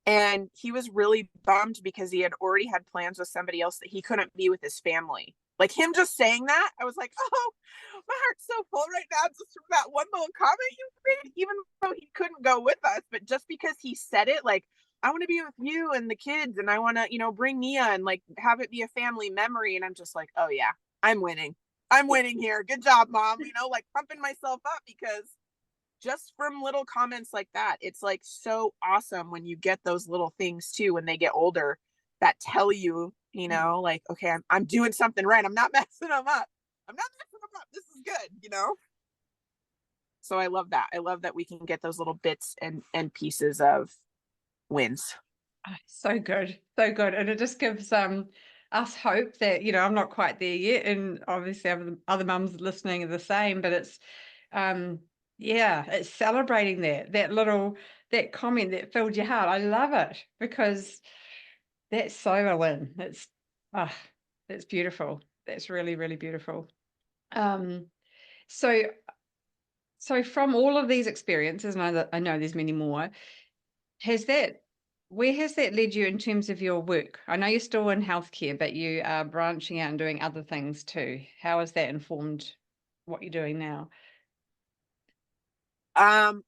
And he was really bummed because he had already had plans with somebody else that he couldn't be with his family. Like him just saying that, I was like, oh, my heart's so full right now just from that one little comment you made, even though he couldn't go with us. But just because he said it, like, I want to be with you and the kids and I want to, bring Nia and like have it be a family memory. And I'm just like, oh, yeah, I'm winning. I'm winning here. Good job, mom. Like pumping myself up because just from little comments like that, it's like so awesome when you get those little things too when they get older that tell you, like, okay, I'm doing something right. I'm not messing them up. I'm not messing them up. This is good. So I love that. I love that we can get those little bits and pieces of wins. Oh, so good, so good. And it just gives us hope that, I'm not quite there yet. And obviously other mums listening are the same, but it's yeah, it's celebrating that comment that filled your heart. I love it because that's so a win. Ah, that's beautiful. That's really, really beautiful. Um, so from all of these experiences, and I know there's many more, has that where has that led you in terms of your work? I know you're still in healthcare, but you are branching out and doing other things too. How has that informed what you're doing now?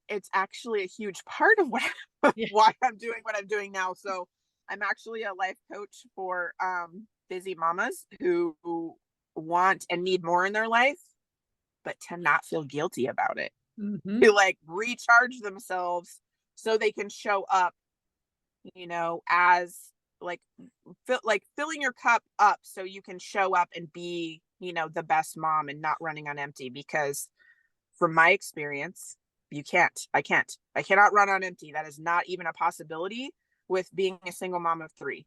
It's actually a huge part of what Yeah. why I'm doing what I'm doing now. So I'm actually a life coach for busy mamas who want and need more in their life, but to not feel guilty about it. Mm-hmm. To like recharge themselves so they can show up, as like filling your cup up so you can show up and be, the best mom and not running on empty. Because from my experience, I cannot run on empty. That is not even a possibility with being a single mom of 3.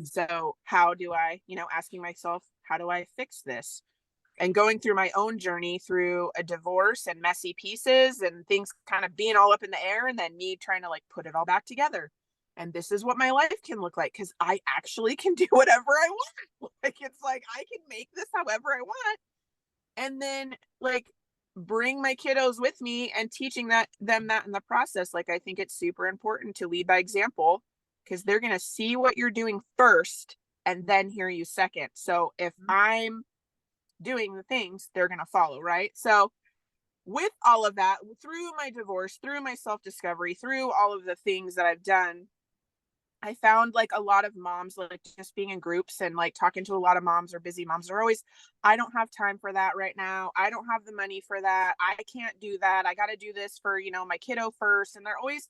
So how do I, asking myself, how do I fix this? And going through my own journey through a divorce and messy pieces and things kind of being all up in the air, and then me trying to like put it all back together. And this is what my life can look like because I actually can do whatever I want. Like it's like I can make this however I want. And then like bring my kiddos with me and teaching them that in the process. Like I think it's super important to lead by example because they're gonna see what you're doing first and then hear you second. So if I'm doing the things, they're going to follow, right? So with all of that, through my divorce, through my self-discovery, through all of the things that I've done, I found like a lot of moms, like just being in groups and like talking to a lot of moms or busy moms are always, I don't have time for that right now. I don't have the money for that. I can't do that. I got to do this for, my kiddo first. And they're always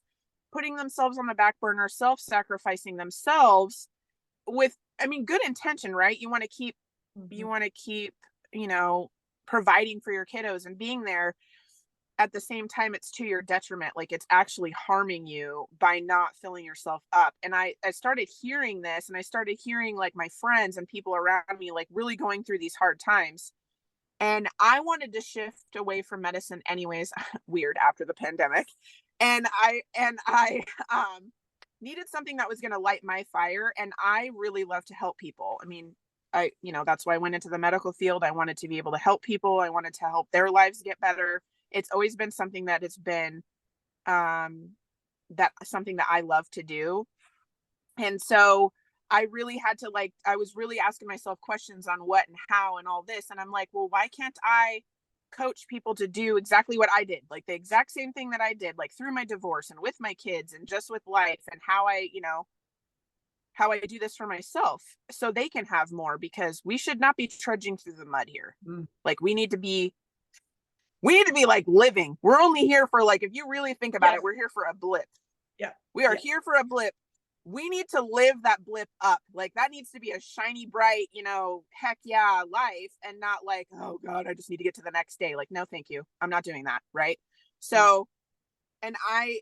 putting themselves on the back burner, self-sacrificing themselves with, I mean, good intention, right? You want to keep, you know, providing for your kiddos and being there. At the same time, it's to your detriment. Like it's actually harming you by not filling yourself up. And I started hearing this, and I started hearing like my friends and people around me like really going through these hard times. And I wanted to shift away from medicine anyways. Weird, after the pandemic. And I needed something that was going to light my fire, and I really love to help people. I mean, that's why I went into the medical field. I wanted to be able to help people. I wanted to help their lives get better. It's always been something that has been that something that I love to do. And so I really had to like, I was really asking myself questions on what and how and all this. And I'm like, well, why can't I coach people to do exactly what I did? Like the exact same thing that I did, like through my divorce and with my kids and just with life, and how I do this for myself so they can have more, because we should not be trudging through the mud here. Like we need to be like living. We're only here for like, if you really think about it, we're here for a blip. Yeah. We are here for a blip. We need to live that blip up. Like that needs to be a shiny, bright, heck yeah, life, and not like, oh God, I just need to get to the next day. Like, no, thank you. I'm not doing that. Right. So, and I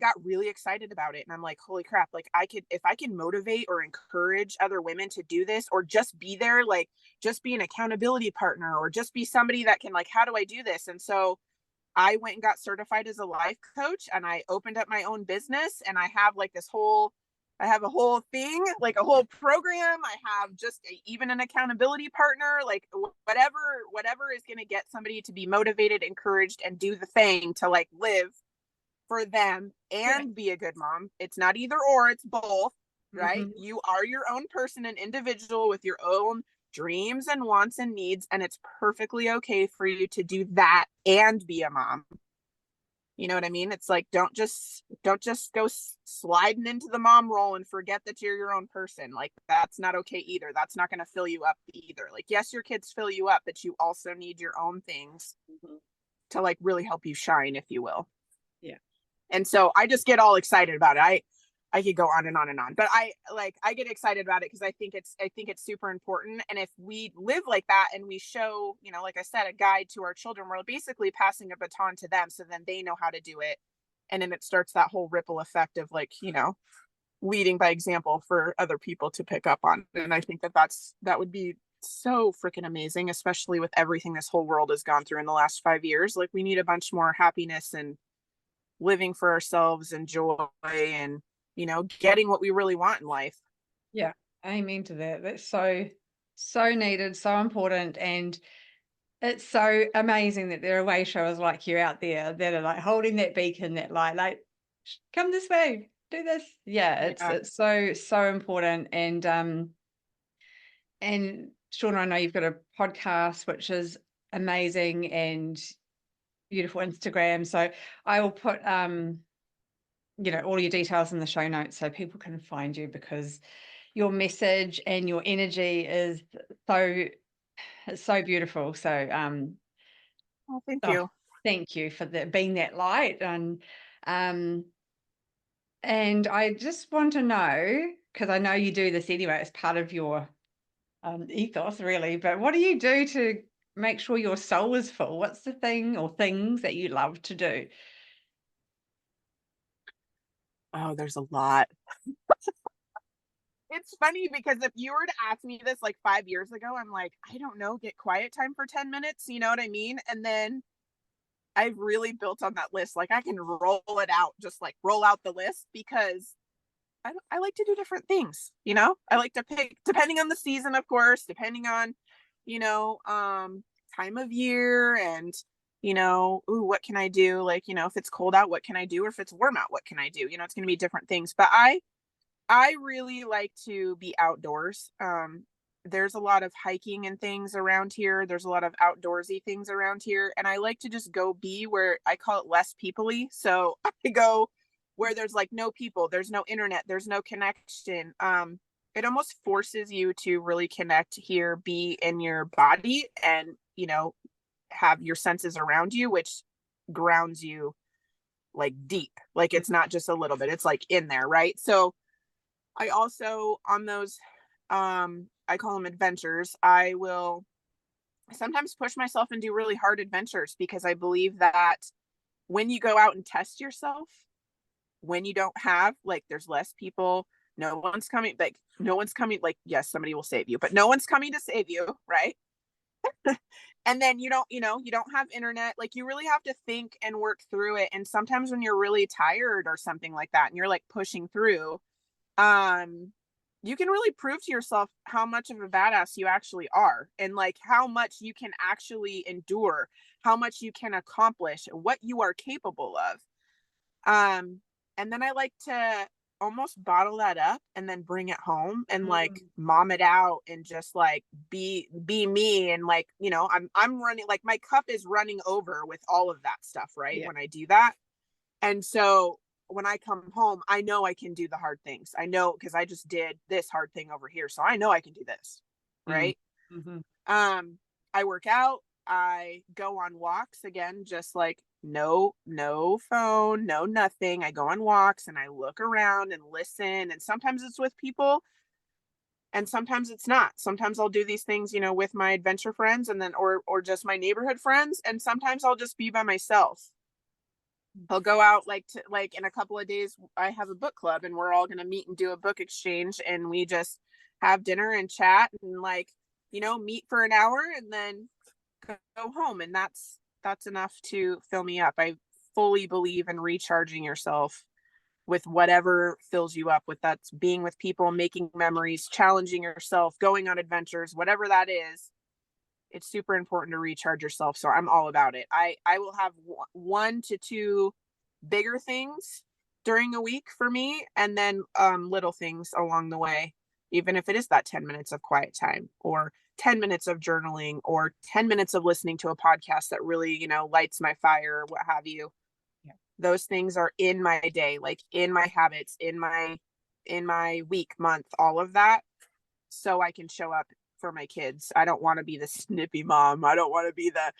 got really excited about it. And I'm like, holy crap. Like if I can motivate or encourage other women to do this, or just be there, like just be an accountability partner, or just be somebody that can like, how do I do this? And so I went and got certified as a life coach, and I opened up my own business, and I have a whole thing, like a whole program. I have just even an accountability partner, like whatever is going to get somebody to be motivated, encouraged, and do the thing to like live for them and be a good mom. It's not either or, it's both, right? You are your own person and individual with your own dreams and wants and needs, and it's perfectly okay for you to do that and be a mom. You know what I mean? It's like don't just go sliding into the mom role and forget that you're your own person. Like that's not okay either. That's not going to fill you up either. Like yes, your kids fill you up, but you also need your own things to like really help you shine, if you will. Yeah. And so I just get all excited about it. I could go on and on and on, but I get excited about it because I think it's super important. And if we live like that and we show, you know, like I said, a guide to our children, we're basically passing a baton to them, so then they know how to do it, and then it starts that whole ripple effect of, like, you know, leading by example for other people to pick up on. And I think that that would be so freaking amazing, especially with everything this whole world has gone through in the last 5 years. Like, we need a bunch more happiness and living for ourselves and joy and, you know, getting what we really want in life. Yeah, amen to that. That's so, so needed, so important. And it's so amazing that there are way showers like you out there that are like holding that beacon, that light, like, come this way, do this. Yeah, Yeah. it's so, so important. And Shauna, I know you've got a podcast which is amazing, and beautiful Instagram. So I will put all your details in the show notes so people can find you, because your message and your energy is so, it's so beautiful. So Well, thank oh, you. thank you for being that light. Um and I just want to know, because I know you do this anyway, it's part of your ethos really, but what do you do to make sure your soul is full? What's the thing or things that you love to do? Oh, there's a lot. It's funny because if you were to ask me this like 5 years ago, I'm like, I don't know, get quiet time for 10 minutes. You know what I mean? And then I've really built on that list. Like, I can roll it out, just like roll out the list, because I like to do different things. You know, I like to pick, depending on the season, of course, depending on, you know, time of year, and, you know, ooh, what can I do? Like, you know, if it's cold out, what can I do? Or if it's warm out, what can I do? You know, it's going to be different things. But I really like to be outdoors. There's a lot of hiking and things around here. There's a lot of outdoorsy things around here. And I like to just go be where I call it less people-y. So I go where there's like no people, there's no internet, there's no connection. It almost forces you to really connect here, be in your body, and, you know, have your senses around you, which grounds you like deep. Like, it's not just a little bit, it's like in there, right? So I also, on those, I call them adventures, I will sometimes push myself and do really hard adventures, because I believe that when you go out and test yourself, when you don't have, like, there's less people, no one's coming, like, no one's coming, like, yes, somebody will save you, but no one's coming to save you, right? And then you don't, you know, you don't have internet, like, you really have to think and work through it. And sometimes when you're really tired or something like that and you're like pushing through, um you can really prove to yourself how much of a badass you actually are, and like how much you can actually endure, how much you can accomplish, what you are capable of. um and then I like to almost bottle that up and then bring it home and like Mm, mom it out and just like be me, and like, you know, I'm running, like, my cup is running over with all of that stuff, right, yeah. when I do that. And so when I come home, I know I can do the hard things. I know, because I just did this hard thing over here. So I know I can do this. Mm, Right. mhm. Um, I work out, I go on walks again, just like no phone, no nothing. I go on walks and I look around and listen. And sometimes it's with people and sometimes it's not. Sometimes I'll do these things, you know, with my adventure friends, and then or just my neighborhood friends. And sometimes I'll just be by myself. He'll go out, like, to like in a couple of days I have a book club and we're all going to meet and do a book exchange, and we just have dinner and chat and, like, you know, meet for an hour and then go home, and that's enough to fill me up. I fully believe in recharging yourself with whatever fills you up, with that's being with people, making memories, challenging yourself, going on adventures, whatever that is. It's super important to recharge yourself, so I'm all about it. I will have 1 to 2 bigger things during a week for me, and then little things along the way, even if it is that 10 minutes of quiet time, or 10 minutes of journaling, or 10 minutes of listening to a podcast that really, you know, lights my fire, or what have you. Yeah. Those things are in my day, like in my habits, in my week, month, all of that, so I can show up for my kids. I don't want to be the snippy mom. I don't want to be the,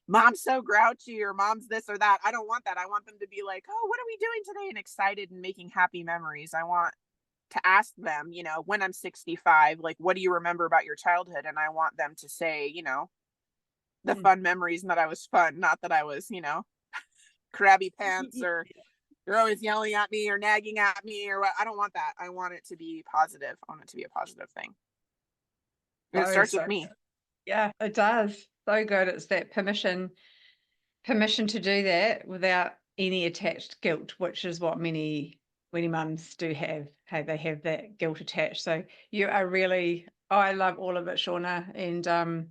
mom's so grouchy or mom's this or that. I don't want that. I want them to be like, oh, what are we doing today? And excited and making happy memories. I want to ask them, when I'm 65, like, what do you remember about your childhood? And I want them to say, the Mm. fun memories and that I was fun, not that I was, crabby pants or you're always yelling at me or nagging at me or what. I don't want that. I want it to be positive. I want it to be a positive thing. And it That is starts so with me. good. Yeah, it does. So good. It's that permission to do that without any attached guilt, which is what many mums do have. Hey, they have that guilt attached. So you are really, oh, I love all of it, Shauna. And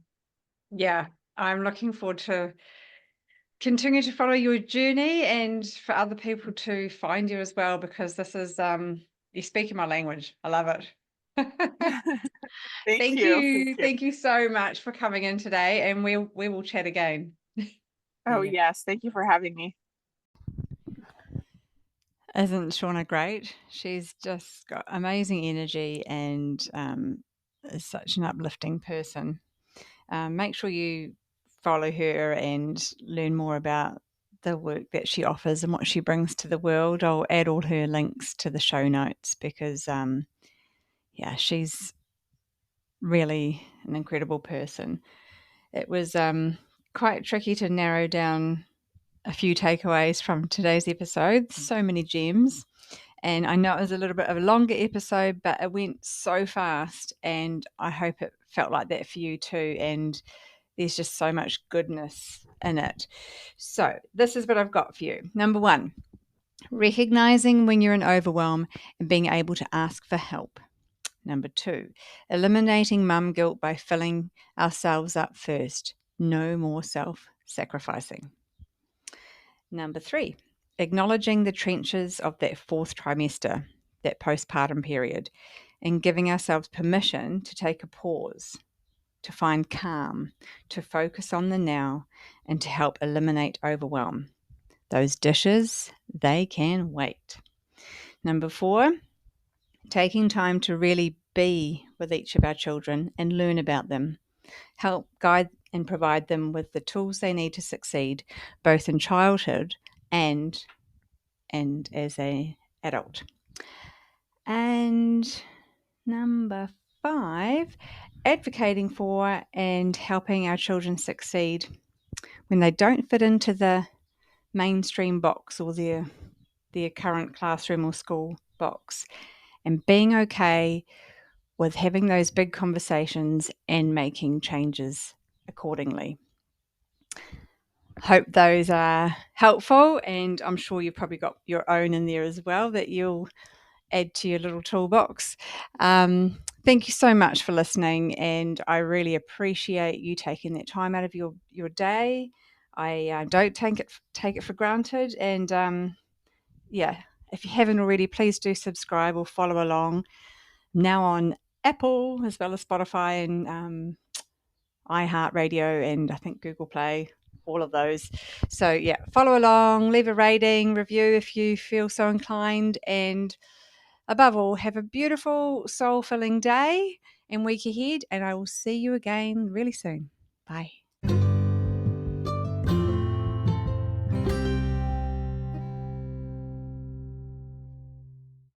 yeah, I'm looking forward to continue to follow your journey and for other people to find you as well, because this is you're speaking my language. I love it. Thank Thank you. Thank you. you. Thank you so much for coming in today, and we will chat again. Oh, Yeah. yes. Thank you for having me. Isn't Shauna great? She's just got amazing energy and is such an uplifting person. Make sure you follow her and learn more about the work that she offers and what she brings to the world. I'll add all her links to the show notes because, yeah, she's really an incredible person. It was quite tricky to narrow down a few takeaways from today's episode. So many gems. And I know it was a little bit of a longer episode, but it went so fast. And I hope it felt like that for you too. And there's just so much goodness in it. So, this is what I've got for you. Number one, recognizing when you're in overwhelm and being able to ask for help. Number two, eliminating mum guilt by filling ourselves up first. No more self sacrificing. Number three, acknowledging the trenches of that fourth trimester, that postpartum period, and giving ourselves permission to take a pause, to find calm, to focus on the now, and to help eliminate overwhelm. Those dishes, they can wait. Number four, taking time to really be with each of our children and learn about them, help guide and provide them with the tools they need to succeed, both in childhood and as a adult. And number five, advocating for and helping our children succeed when they don't fit into the mainstream box or their current classroom or school box, and being okay with having those big conversations and making changes accordingly. Hope those are helpful, and I'm sure you've probably got your own in there as well that you'll add to your little toolbox. Thank you so much for listening, and I really appreciate you taking that time out of your day. I don't take it for granted, and yeah, if you haven't already, please do subscribe or follow along. Now on Apple as well as Spotify and iHeartRadio and I think Google Play, all of those. So yeah, follow along, leave a rating, review if you feel so inclined, and above all, have a beautiful, soul filling day and week ahead, and I will see you again really soon. Bye.